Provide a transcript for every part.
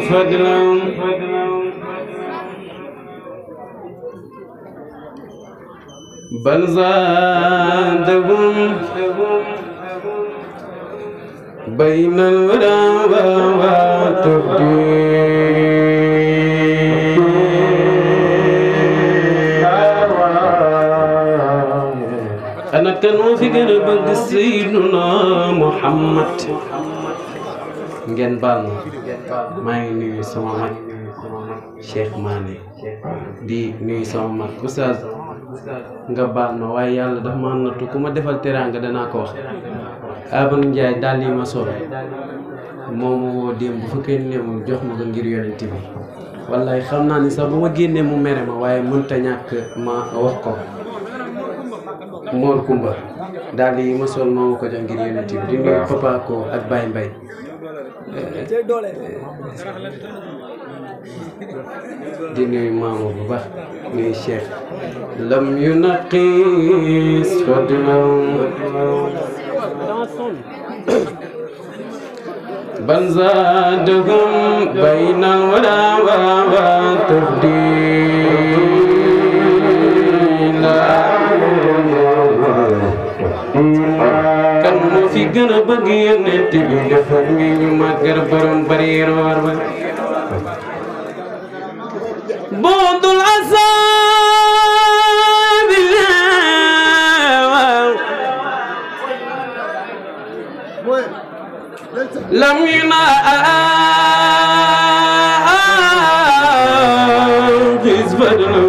فضلا بل زادهم بين الورى والتقدير أنا كانوا في قلبك سيدنا محمد ngeen baal ma maa ngi nuyu sama mag Cheikh Mané di nuyu sama mag Oustaz nga baal ma waaye yàlla dafa ma nattu ku ma defal teraanga danaa ko wax Abou Ndiaye daal li ma sol moom woo démb bu fekkee ne mu jox ma ko ngir yonent bi wallaay xam naa ni sax bu ma génnee mu mere ma waaye mënta ñàkk ma wax ko Mor Kumba daal li ma sol moo ma ko jox ngir yonent bi di nuyu Papa ko ak Baye Mbaye di nuyu maamu bu baax nuyu Cheikh lam yunaqis fadlan bal zadahum bayna wala wa tafdila kan moo fi gën a bëgg yonent bi defar ngi ñu màggal borom bari roor ba bodul asabi lam yunaqis fadlan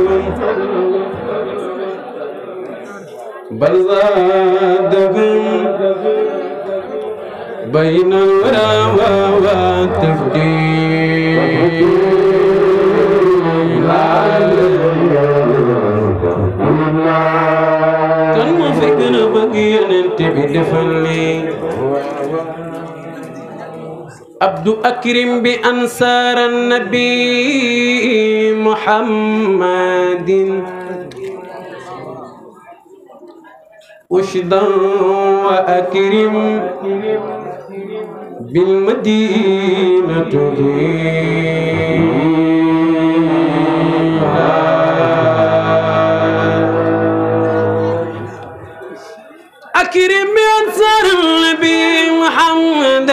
بل زادهم بين الورى والتفديل كان ما فكر بقي ننتبه دفني عبد أكرم بأنصار النبي محمد أشدا وأكرم بالمدينة أكرم بأنصار النبي محمد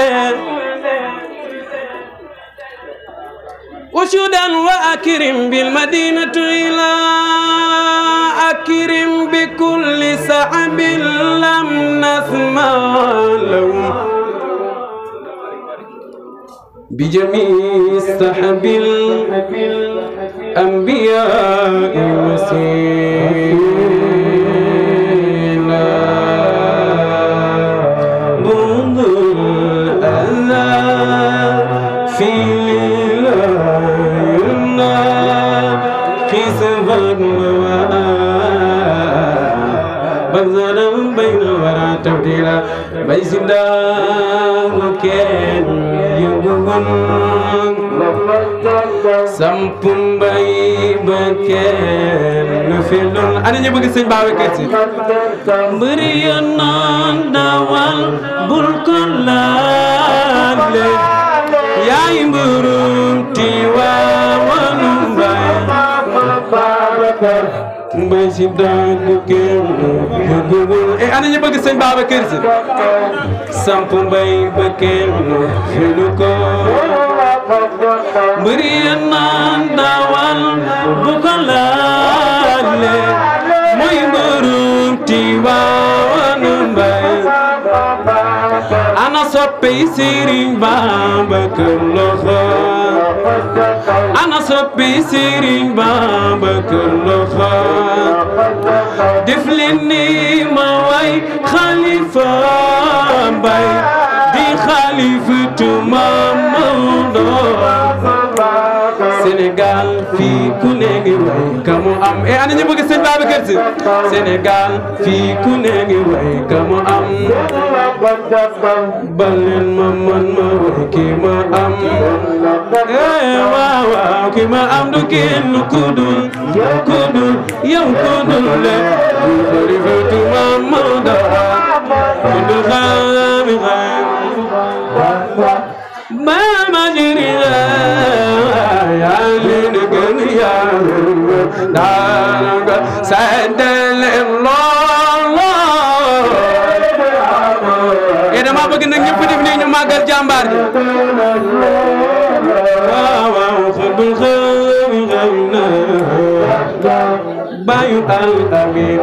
أشدا وأكرم بالمدينة إلى أكرم بكل صعب لم نسمع له بجميع الصحب الأنبياء وسيلا بغض الأذى في ليلنا قسم بغضنا بين الورى تبديلا بيسنا كن يومن sampum bay beken nufilul ana ñu bëgg sëñ Babacar Si mbëri yoon dawal bul ko laale yaay mburum Tiwaawan mbay si daagu kenn yëgul ana ñu bëgg sëñ Babacar Si sampum bay beken filu ko mbëri naan dawal bu ko laale mooy mbërum Tiwaawan Mbay ana soppey Serigne Babacar loxo ana soppey Serigne Babacar loxo def leen ni ma way Xalifa Mbay di xalifatu Maam Maodo Sénégal fii ku ne ngi way ka mu am ana ñu bëgg sëñ Babacar Si Sénégal fii ku ne ngi way ka mu am baleen ma man ma way ki ma am waaw waaw ki ma am du kenn kudul yow kudul le xalifatu Maam Maodo kudul xaami xaami ma jiri daanga seedeleen lool e dama bëgg nag ñëpp def nii ñu màggal jàmbaar ji waaw waaw xëbul bayu Al-Amin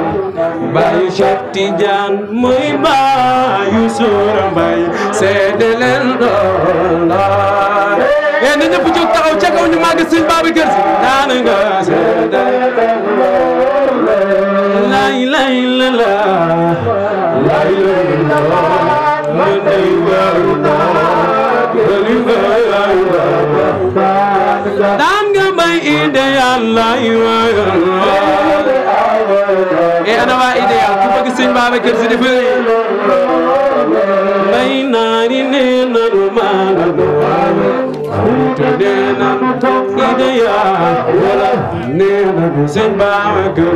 bayu Cheikh Tidiane muy bayu Soura Mbaye seedeleen lool e na ñëpp jóg taxaw ca kaw ñu màggal Serigne Babacar Sy daanga seedeleen la ilaha illallah la ilaha illallah daan nga bay idéal la e ana waa idéal ku bëgg Serigne Babacar Sy dafa bay naari nee nanu maanaam nee nanu idéal wala nee nanu Serigne Babacar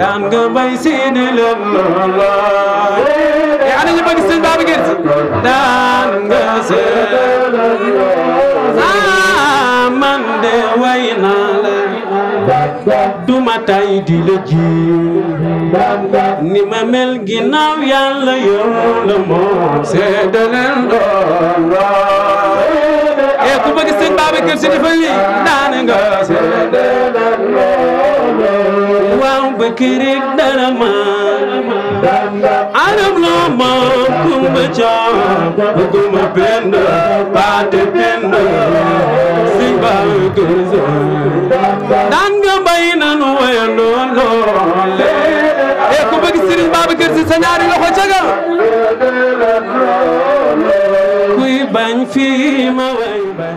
daan nga bay seede leen loola e ana ñu bëgg Serigne Babacar Sy daan nga seede man de way naa la duma tay di la ji ni ma mel ginnaaw yàlla yow la moom seede leen loola e ku bëgg Serigne Babacar Sy dafa yi daan nga seede leen loola waaw Bakari dara ma Arab la ma kumba caam kuma penda paate penda Serigne Babacar Sy daan nga bay nanu wayandoo loole e ku bëgg Serigne Babacar Sy sa ñaari loxo caga kuy bañ fii ma way bañ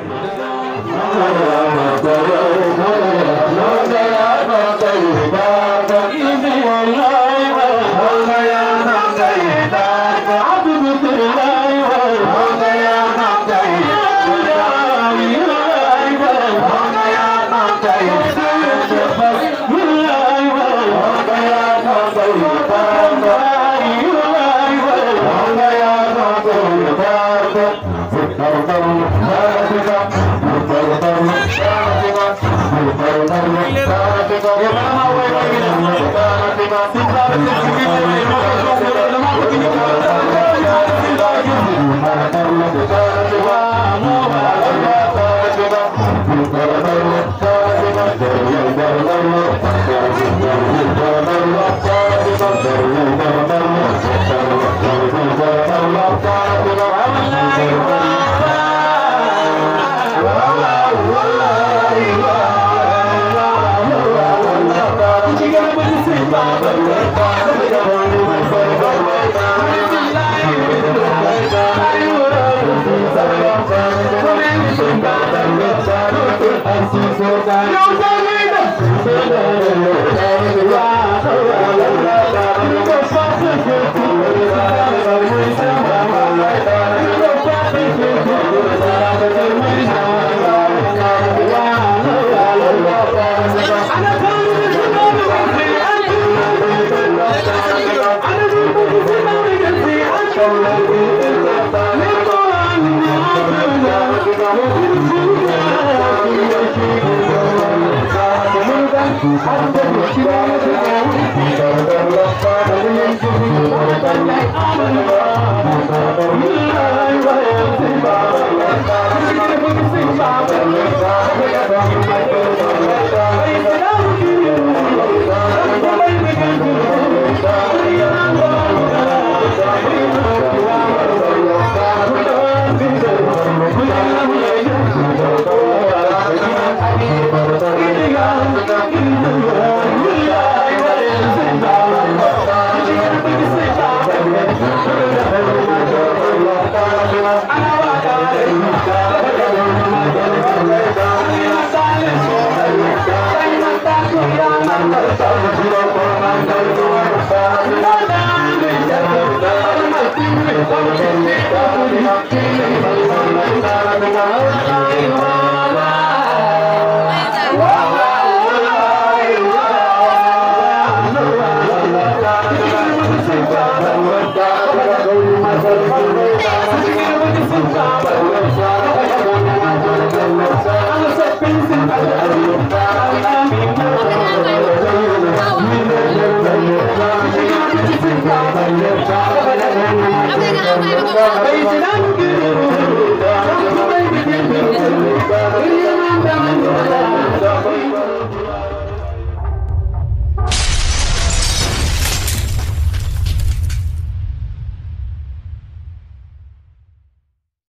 Abonnez-vous.